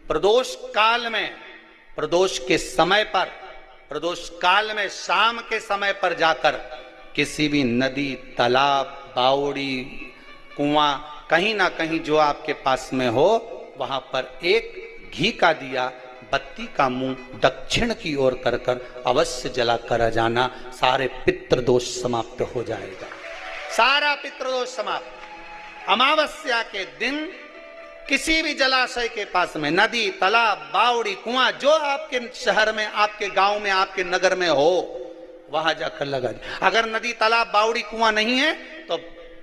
प्रदोष काल में, प्रदोष के समय पर, प्रदोष काल में शाम के समय पर जाकर किसी भी नदी, तालाब, बावड़ी, कुआं, कहीं ना कहीं जो आपके पास में हो, वहां पर एक घी का दिया, बत्ती का मुंह दक्षिण की ओर कर कर अवश्य जला कर जाना। सारे पितृदोष समाप्त हो जाएगा, सारा पितृदोष समाप्त। अमावस्या के दिन किसी भी जलाशय के पास में, नदी, तालाब, बावड़ी, कुआं, जो आपके शहर में, आपके गांव में, आपके नगर में हो, वहां जाकर लगा दे। अगर नदी, तालाब, बावड़ी, कुआं नहीं है तो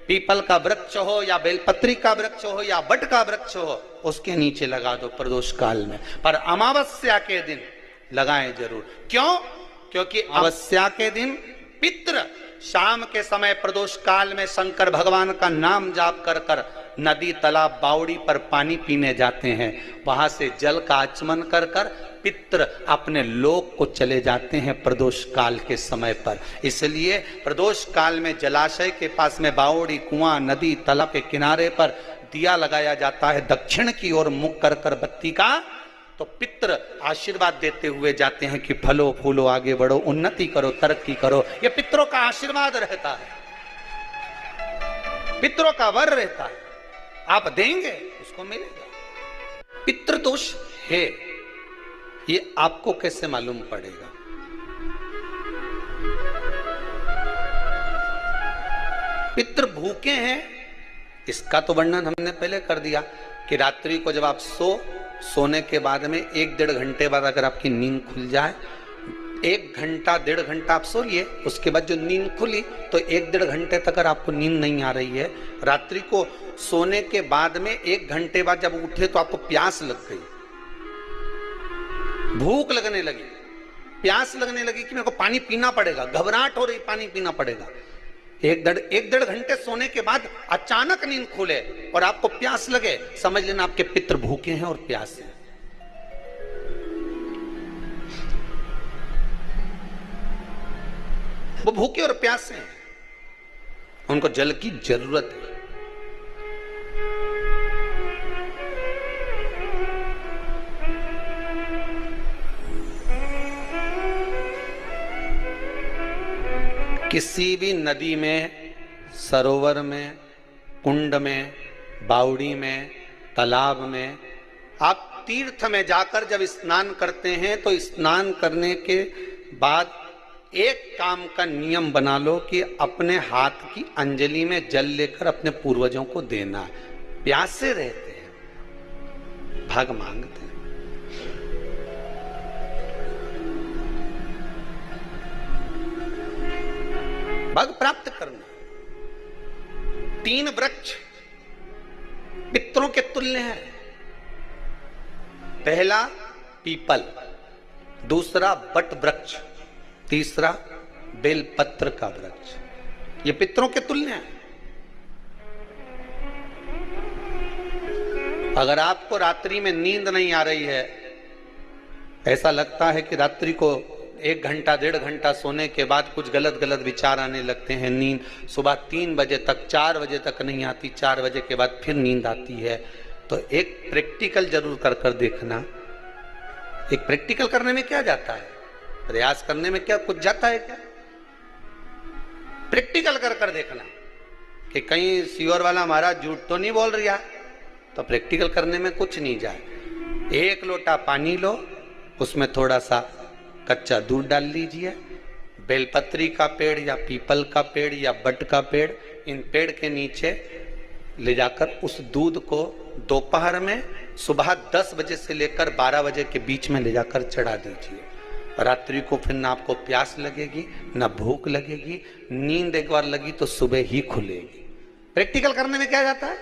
पीपल का वृक्ष हो या बेलपत्री का वृक्ष हो या बट का वृक्ष हो, उसके नीचे लगा दो प्रदोष काल में। पर अमावस्या के दिन लगाएं जरूर। क्यों? क्योंकि अमावस्या के दिन पितृ शाम के समय प्रदोष काल में शंकर भगवान का नाम जाप कर कर नदी, तालाब, बावड़ी पर पानी पीने जाते हैं। वहां से जल का आचमन कर कर पितृ अपने लोक को चले जाते हैं प्रदोष काल के समय पर। इसलिए प्रदोष काल में जलाशय के पास में, बावड़ी, कुआं, नदी, तालाब के किनारे पर दिया लगाया जाता है दक्षिण की ओर मुख कर कर बत्ती का। तो पितृ आशीर्वाद देते हुए जाते हैं कि फलो फूलो, आगे बढ़ो, उन्नति करो, तरक्की करो। ये पितरों का आशीर्वाद रहता है, पितरों का वर रहता है। आप देंगे उसको मिलेगा। पितृदोष है, ये आपको कैसे मालूम पड़ेगा? पितृ भूखे हैं, इसका तो वर्णन हमने पहले कर दिया कि रात्रि को जब आप सोने के बाद में 1-1.5 घंटे बाद अगर आपकी नींद खुल जाए, 1 घंटा 1.5 घंटा आप सो लिए, उसके बाद जो नींद खुली तो 1-1.5 घंटे तक अगर आपको नींद नहीं आ रही है, रात्रि को सोने के बाद में 1 घंटे बाद जब उठे तो आपको प्यास लग गई, भूख लगने लगी, प्यास लगने लगी कि मेरे को पानी पीना पड़ेगा, घबराहट हो रही, पानी पीना पड़ेगा। 1-1.5 घंटे सोने के बाद अचानक नींद खुले और आपको प्यास लगे, समझ लेना आपके पितृ भूखे हैं और प्यास है। वो भूखे और प्यासे हैं, उनको जल की जरूरत है। किसी भी नदी में, सरोवर में, कुंड में, बावड़ी में, तालाब में, आप तीर्थ में जाकर जब स्नान करते हैं तो स्नान करने के बाद एक काम का नियम बना लो कि अपने हाथ की अंजलि में जल लेकर अपने पूर्वजों को देना है। प्यासे रहते हैं, भाग मांगते हैं। भाग प्राप्त करना। 3 वृक्ष पितरों के तुल्य हैं। पहला पीपल, दूसरा बट वृक्ष, तीसरा बेलपत्र का वृक्ष। ये पितरों के तुल्य हैं। अगर आपको रात्रि में नींद नहीं आ रही है, ऐसा लगता है कि रात्रि को 1 घंटा 1.5 घंटा सोने के बाद कुछ गलत गलत विचार आने लगते हैं, नींद सुबह 3 बजे तक, 4 बजे तक नहीं आती, 4 बजे के बाद फिर नींद आती है, तो एक प्रैक्टिकल जरूर कर कर देखना। एक प्रैक्टिकल करने में क्या जाता है, प्रयास करने में क्या कुछ जाता है क्या? प्रैक्टिकल कर कर देखना कि कहीं सीवर वाला महाराज झूठ तो नहीं बोल रहा, तो प्रैक्टिकल करने में कुछ नहीं जाए। 1 लोटा पानी लो, उसमें थोड़ा सा कच्चा दूध डाल लीजिए, बेलपत्री का पेड़ या पीपल का पेड़ या बट का पेड़, इन पेड़ के नीचे ले जाकर उस दूध को दोपहर में सुबह 10 बजे से लेकर 12 बजे के बीच में ले जाकर चढ़ा दीजिए। रात्रि को फिर ना आपको प्यास लगेगी, ना भूख लगेगी, नींद एक बार लगी तो सुबह ही खुलेगी। प्रैक्टिकल करने में क्या जाता है?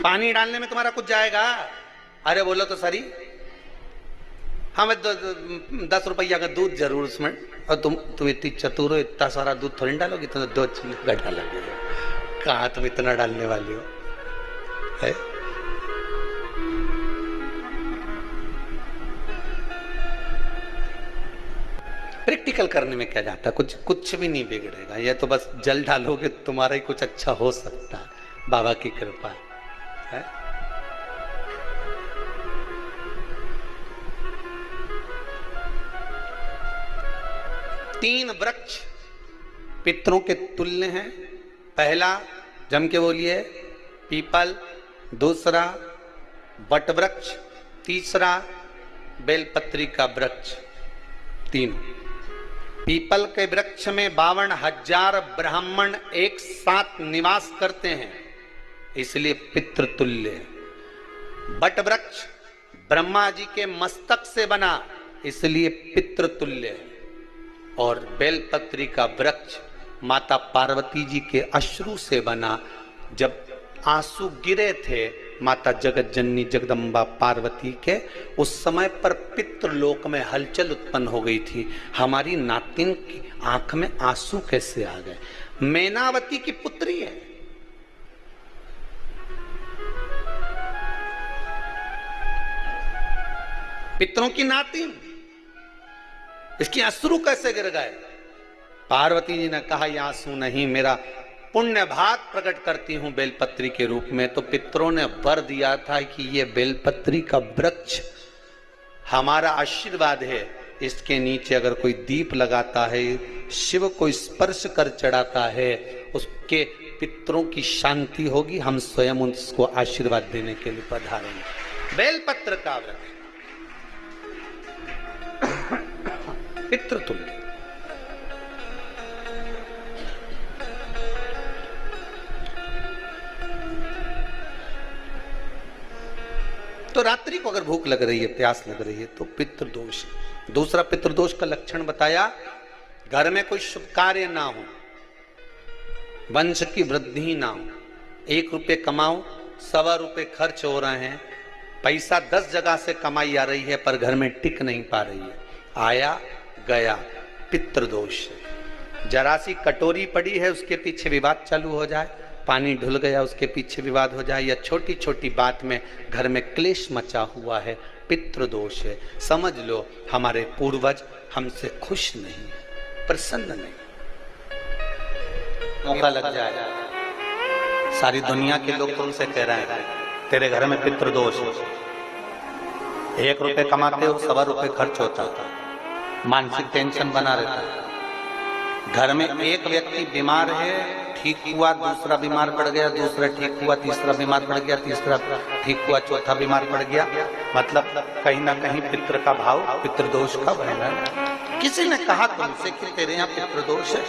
पानी डालने में तुम्हारा कुछ जाएगा? अरे बोलो तो सरी, हमें 10 रुपया का दूध जरूर उसमें, और तुम इतनी चतुर हो, इतना सारा दूध थोड़ी डालोगी, तो 2 चिल्ली डालोगे। कहाँ तुम इतना डालने वाली हो है? प्रैक्टिकल करने में क्या जाता है? कुछ भी नहीं बिगड़ेगा। ये तो बस जल डालोगे, तुम्हारा ही कुछ अच्छा हो सकता है, बाबा की कृपा है। 3 वृक्ष पितरों के तुल्य हैं। पहला, जम के बोलिए, पीपल, दूसरा बट वृक्ष, तीसरा बेलपत्री का वृक्ष। 3 पीपल के वृक्ष में 52,000 ब्राह्मण एक साथ निवास करते हैं, इसलिए पितृतुल्य। बट वृक्ष ब्रह्मा जी के मस्तक से बना, इसलिए पितृतुल्य। और बेलपत्री का वृक्ष माता पार्वती जी के अश्रु से बना। जब आंसू गिरे थे माता जगत जननी जगदम्बा पार्वती के, उस समय पर पितृलोक में हलचल उत्पन्न हो गई थी। हमारी नातिन की आंख में आंसू कैसे आ गए? मैनावती की पुत्री है, पितरों की नातिन, इसकी अश्रु कैसे गिर गए? पार्वती जी ने कहा, ये आंसू नहीं, मेरा पुण्य भाग प्रकट करती हूं बेलपत्री के रूप में। तो पितरों ने वर दिया था कि ये बेलपत्री का वृक्ष हमारा आशीर्वाद है, इसके नीचे अगर कोई दीप लगाता है, शिव को स्पर्श कर चढ़ाता है, उसके पितरों की शांति होगी। हम स्वयं उसको आशीर्वाद देने के लिए पधारेंगे। बेलपत्र का वृक्ष पितृतुल्य। तो रात्रि को अगर भूख लग रही है, प्यास लग रही है, तो पितृदोष। दूसरा पितृदोष का लक्षण बताया, घर में कोई शुभ कार्य ना हो, वंश की वृद्धि ना हो। 1 रुपये कमाओ, 1.25 रुपये खर्च हो रहे हैं, पैसा 10 जगह से कमाई आ रही है पर घर में टिक नहीं पा रही है, आया गया, पितृदोष। जरा सी कटोरी पड़ी है, उसके पीछे विवाद चालू हो जाए, पानी ढुल गया, उसके पीछे विवाद हो जाए, या छोटी छोटी बात में घर में क्लेश मचा हुआ है, पितृदोष है। समझ लो हमारे पूर्वज हमसे खुश नहीं, प्रसन्न नहीं। मौका लग जाए, सारी दुनिया के लोग तुमसे कह रहे हैं तेरे घर में पितृदोष है, 1 रुपये कमाते हो, 1.25 रुपये खर्च होता था, मानसिक टेंशन बना रहता है। घर में एक व्यक्ति बीमार है, ठीक हुआ, दूसरा बीमार पड़ गया, दूसरा ठीक हुआ, तीसरा बीमार पड़ गया, तीसरा ठीक हुआ, चौथा बीमार पड़ गया। मतलब कहीं ना कहीं पितृ का भाव, पितृदोष का वर्णन। किसी ने कहा तुमसे कि तेरे यहाँ पितृदोष है,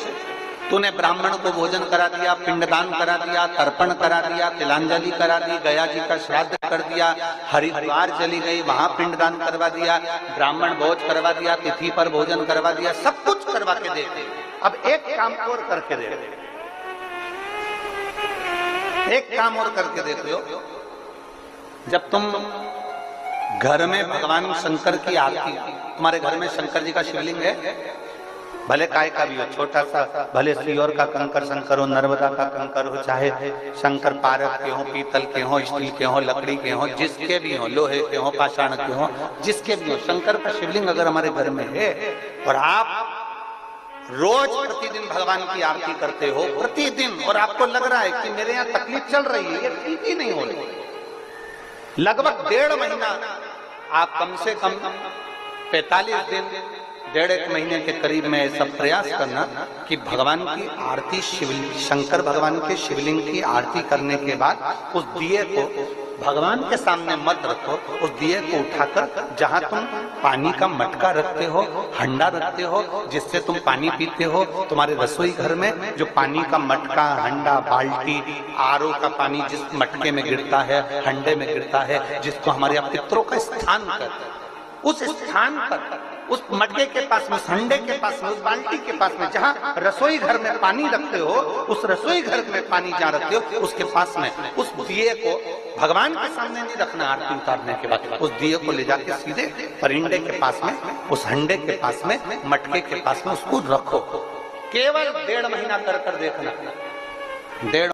तूने ब्राह्मण को भोजन करा दिया, पिंडदान करा दिया, तर्पण करा दिया, तिलांजलि करा दी, गया जी का श्राद्ध कर दिया, हरिद्वार चली गई, वहां पिंडदान करवा दिया, ब्राह्मण भोज करवा दिया, तिथि पर भोजन करवा दिया, सब कुछ करवा के देते। अब एक काम और करके दे, एक काम और करके देखो। जब तुम घर में भगवान शंकर की आरती, तुम्हारे घर में शंकर जी का शिवलिंग है, भले काय का भी हो, छोटा सा, भले सियोर का कंकर शंकर हो, नर्मदा का कंकर हो, चाहे शंकर पारक के हो, पीतल के हो, स्टील के हो, लकड़ी के हो, जिसके भी हो, लोहे के हो, पाषाण के हो, जिसके भी हो, शंकर का शिवलिंग अगर हमारे घर में है और आप रोज प्रतिदिन भगवान की आरती करते हो, प्रतिदिन, और आपको लग रहा है कि मेरे यहाँ तकलीफ चल रही है, ये ठीक ही नहीं हो रही, लगभग 1.5 महीना आप कम से कम 45 दिन, 1.5 महीने के करीब में ऐसा प्रयास करना कि भगवान की आरती, शंकर भगवान के शिवलिंग की आरती करने के बाद उस दिए को भगवान के सामने मत रखो, उस दिए को उठाकर जहां तुम पानी का मटका रखते हो, हंडा रखते हो, जिससे तुम पानी पीते हो, तुम्हारे रसोई घर में जो पानी का मटका, हंडा, बाल्टी, आरओ का पानी जिस मटके में गिरता है, हंडे में गिरता है, जिसको हमारे पितरों का स्थान कहते हैं, उस स्थान पर, उस मटके के पास में, हंडे के पास में, उस बाल्टी के पास में, जहां रसोई घर में पानी रखते हो, उस रसोई घर में पानी जहां रखते हो, उसके पास में उस दिए को भगवान के सामने नहीं रखना। आरती उतारने के बाद उस दिए को ले जाके सीधे परिंडे के पास में, उस हंडे के पास में, मटके के पास में उसको रखो। केवल 1.5 महीना कर देखना, 1.5